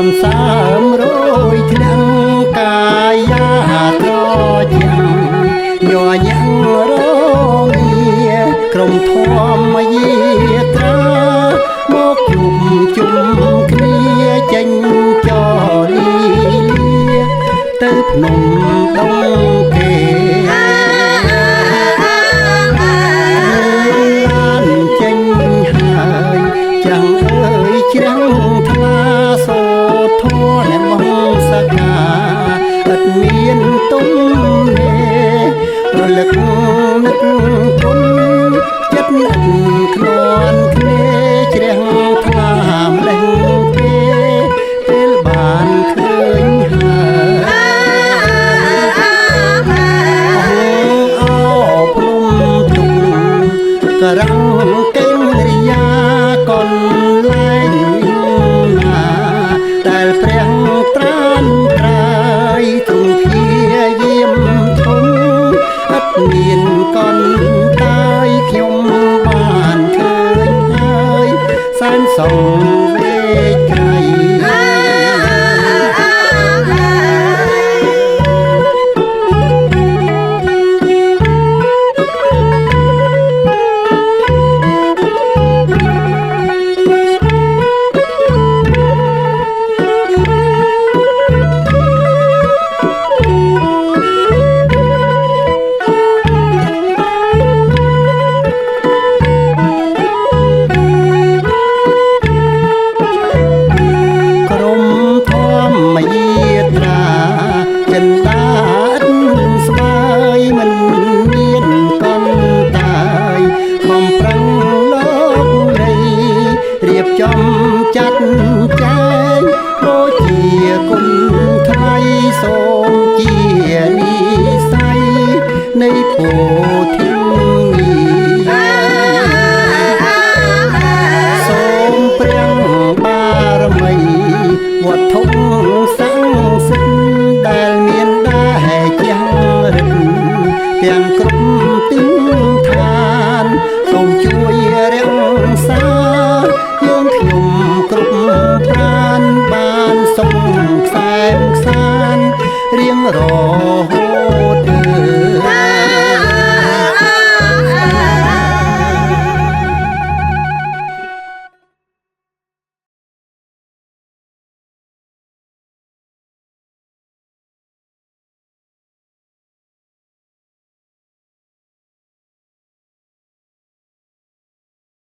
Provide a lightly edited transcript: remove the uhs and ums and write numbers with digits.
នសើមរយធ្លាំងកាយាត្រចាំញ័រញាំងរងាក្រុមធម្មយាត្រាមកជួបជុំគ្នាចេញចលីលាទៅភ្នំដងគេចេញហើយចាំងអើយជ្រាំងថ្លាសូធរអ្នកបងសកាឥតមានទុំទេរលឹកនឹកគុណចិត្តនឹកខ្នាន់គ្នាជ្រះថ្លាម្លេះទេពេលបានឃើញហើយអោភ្នំទុំក្រាំងកេងរិយាកនលែងណាតែព្រះត្រានត្រាយទ្រង់ព្យាយាមធំឥតមានកនតាយខ្ញុំបានឃើញហើយសែនសងវេក្រៃចំចាត់ចែងដូចជាគុណថ្លៃសូមជានិស័យនៃពូ